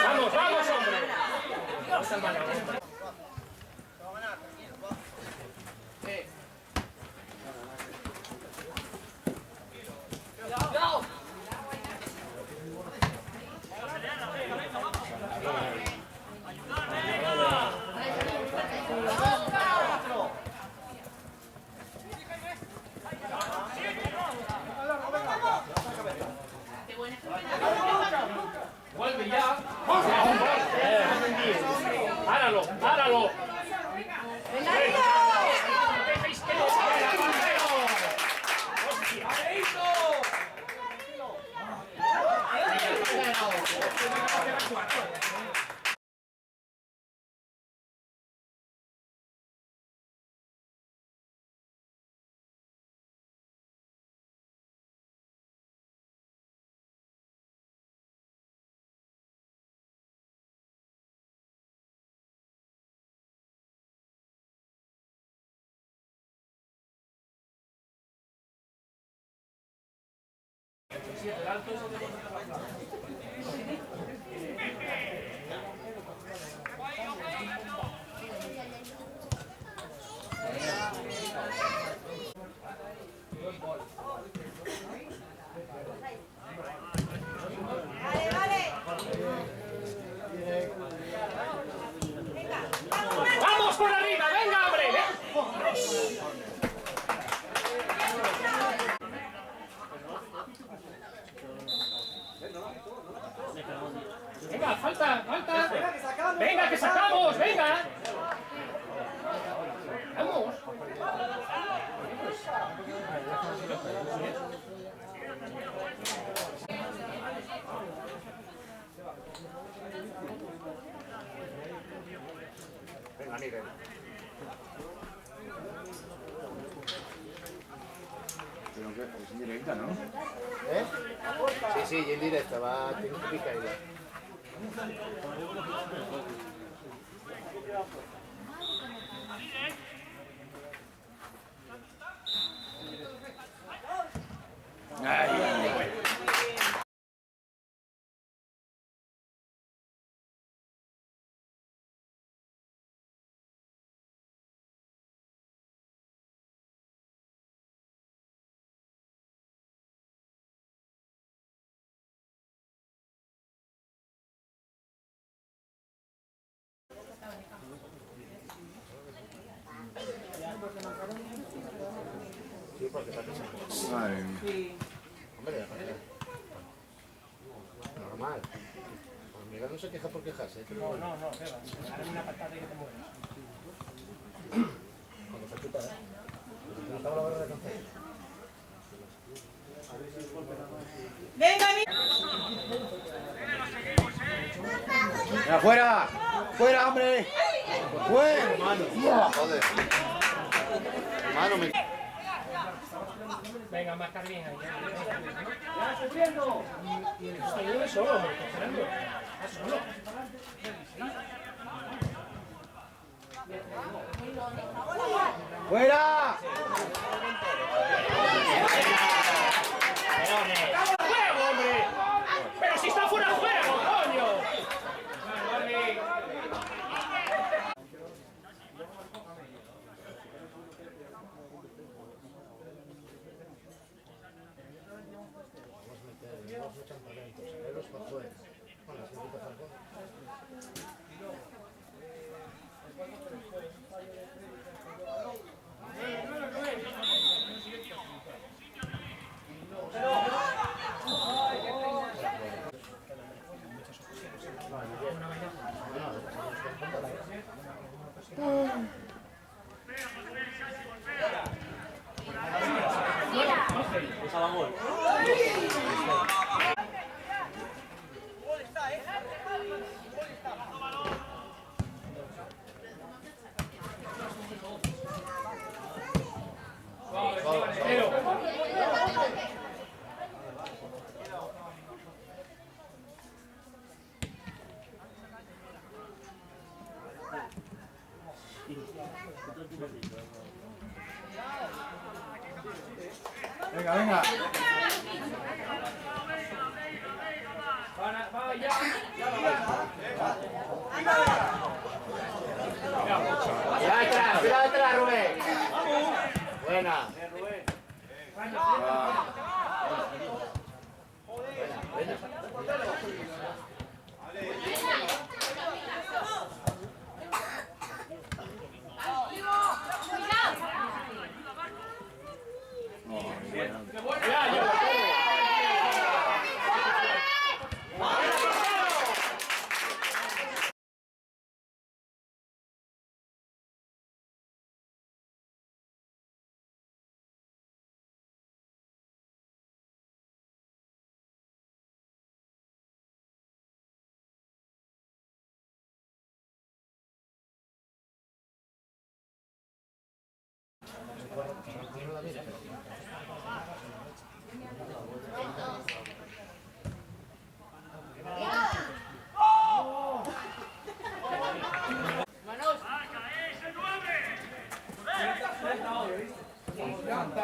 Vamos, vamos, hombre. Vuelve ya. Páralo, páralo. Dejéis que lo haga, portero. ¡Hostia! ¡Vamos por arriba! ¡Venga, hombre! Venga, falta, falta. Venga, que sacamos, venga. Vamos. Venga, Miguel. Pero que es indirecta, ¿no? ¿Eh? Sí, sí, y en directa, va, tengo que picarla. Madre mía. Hombre, normal. Miguel no se queja por quejarse. No, no, no, Eva. Dale una patada y que te mueres. Cuando se chuta, ¿eh? Acaba la barra de café. Venga, ¡Venga, fuera! ¡Fuera, hombre! ¡Fuera! Hermano. Joder. Hermano, me... Venga, marcar bien ahí. ¡Ya, subiendo! Y el sonido es solo, hombre, Fernando. Es solo. ¡Fuera! ¡Juego, hombre! ¡Pero si está fuera de juego, coño! Venga, venga. Va, ya. Cuidado atrás, Rubén. Buena.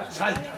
Salta.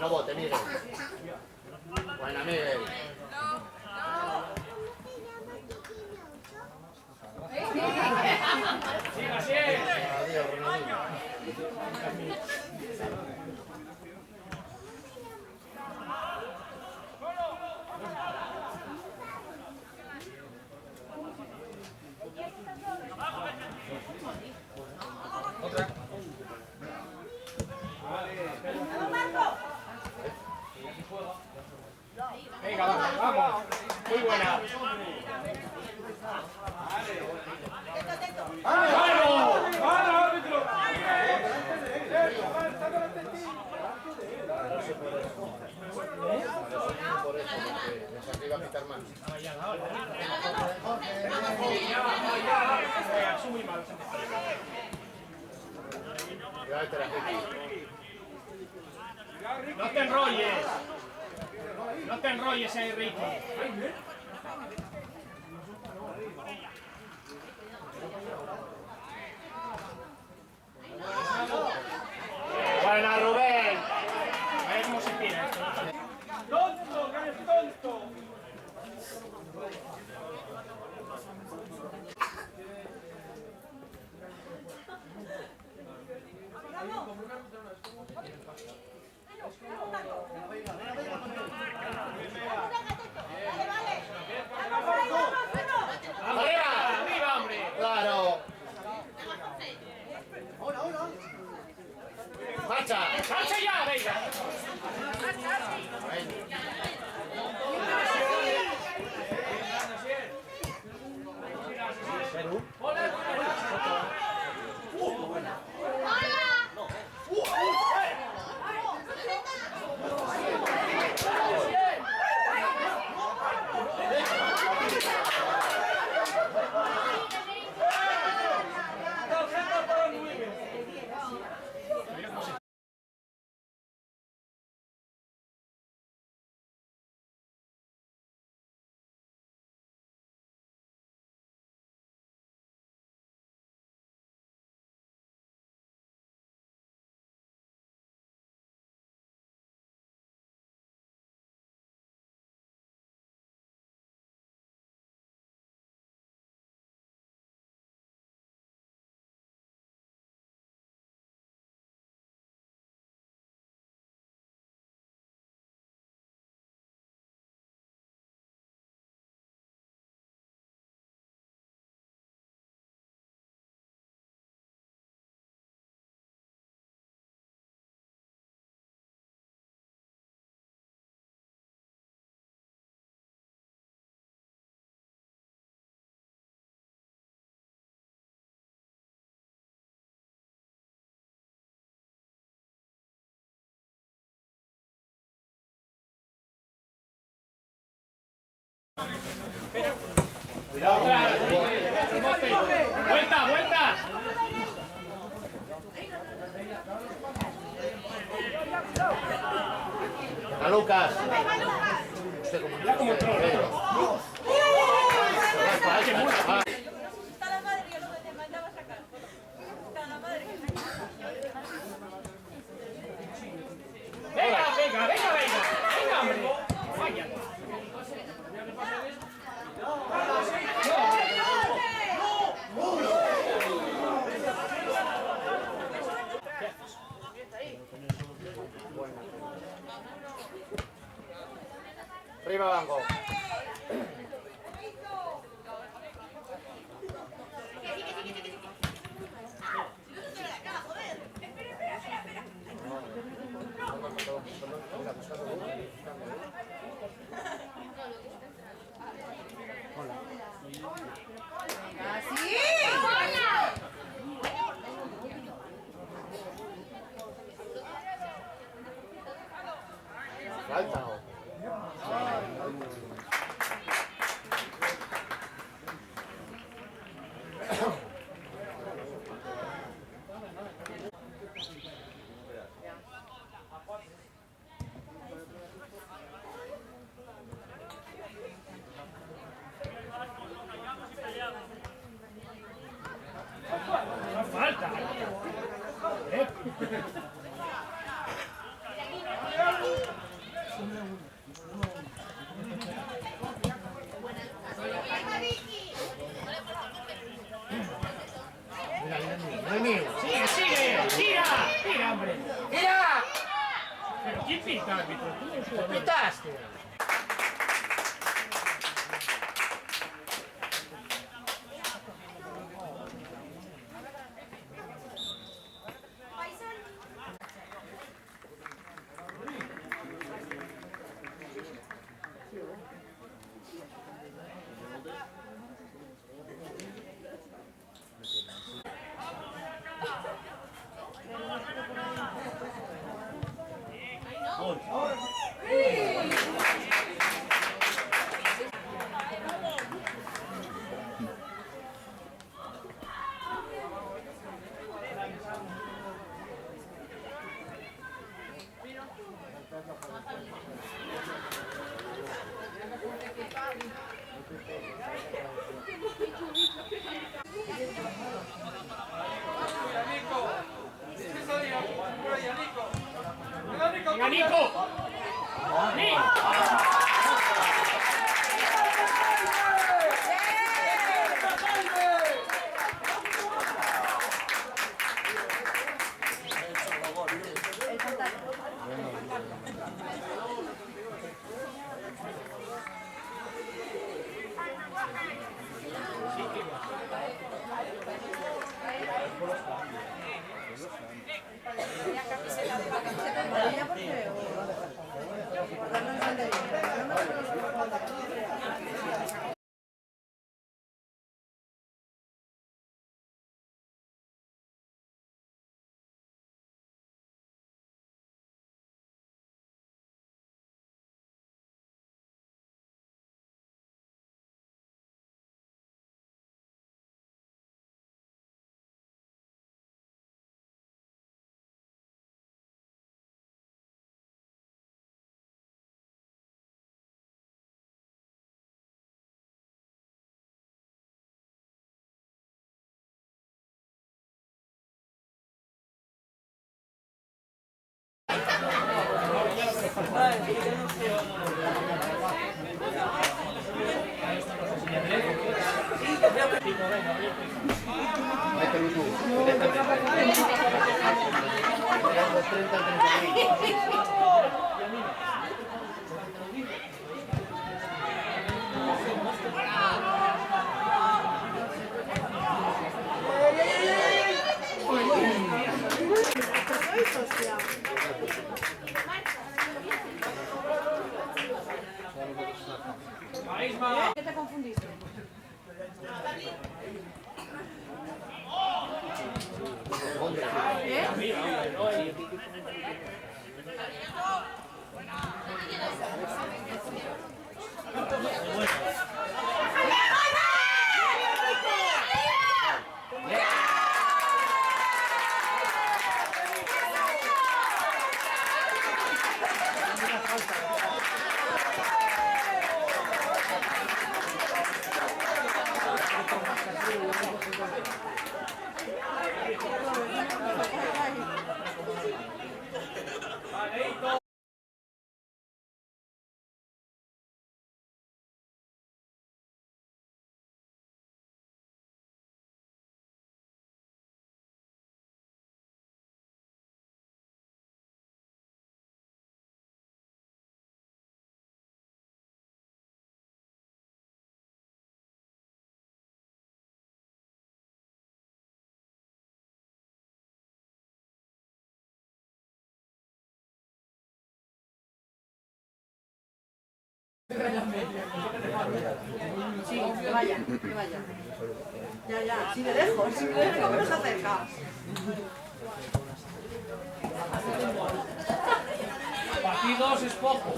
No bote, Miguel. Buena, Miguel. Siga, sigue. Adiós, Ronaldinho. Venga, vamos. Muy buena. ¡Vamos! ¡Vamos, árbitro! Por eso, porque pensaba que iba a pitar más. Muy mal. Cuidado, te la No te enrolles. No te enrolles ahí, Ricky. Buena, Rubén. A ver cómo se tira esto. ¡Tonto! ¡Que eres tonto! ¡Arriba! ¡Arriba, hombre! ¡Claro! ¡Marcha! ¡Marcha ya, venga! Vuelta, vuelta. A Lucas. Mira cómo trola. Está la madre que lo que te mandaba a sacar. Está la madre que Venga, venga, venga, venga. Venga, hombre. Vaya. Arriba, Banco. Falta, ¿no? No falta. Sigue, sigue. Tira. Tira, hombre. ¡Tira! Pero ¿quién pita, árbitro? Tú eres jugador. ¡Pitaste! Venga, Nico. Mételo tú, directamente. 30 al 35. ¿Qué te confundiste? Sí, que vaya, que vaya. Ya, ya, si de lejos, no se acerca. Partidos es poco.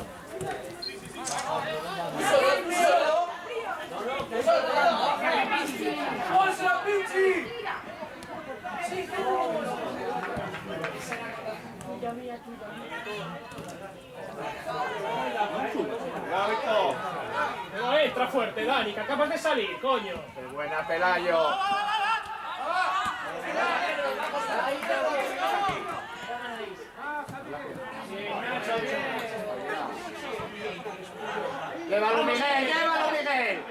¡Bolsa, Pichi! Pero entra fuerte, Dani, que acabas de salir, coño. ¡Qué buena, Pelayo! ¡Llévalo, Miguel! ¡Llévalo, Miguel!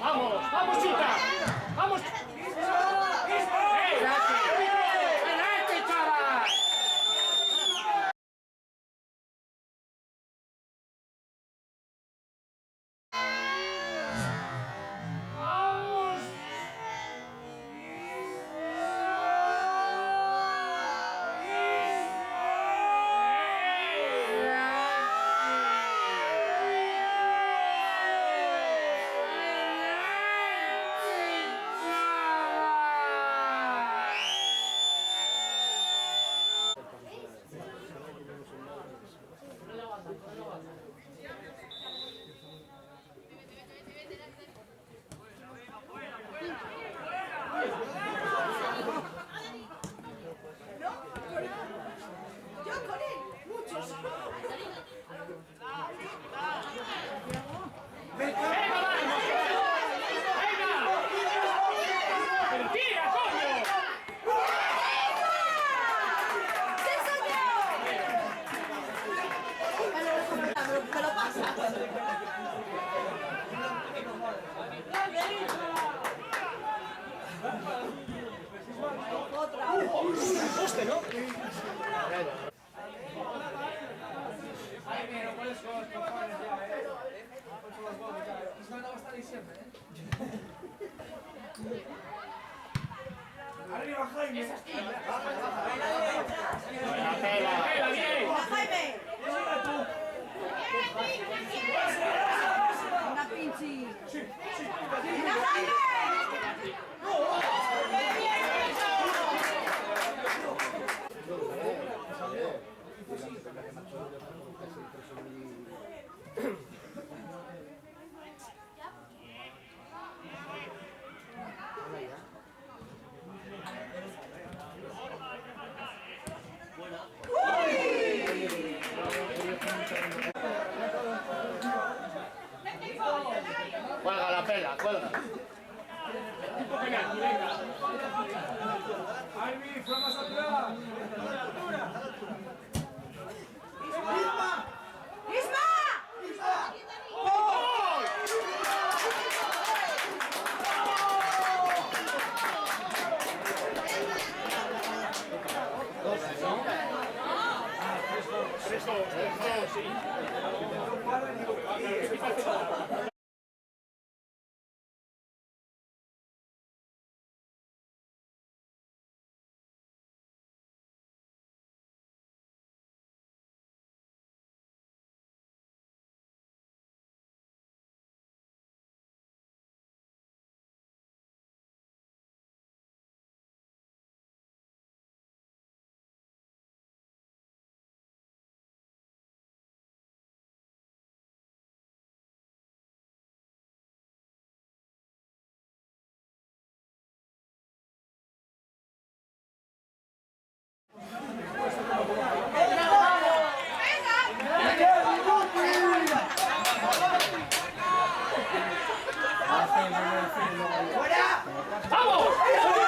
¡Vamos! ¡Vamos, chica! ¡Vamos! ¡Penalti, chaval! ¡Pero tira, coño! Me lo pasa. ¡Poste, ¿no? Arriba, Jaime. ¡Pela, bien! Jaime. Una pinchi. Venga, Jaime. Cuelga la pela, cuelga. Tipo penalti, venga. Jaime, fue más atrás. Sí. ¡Fuera! ¡Vamos!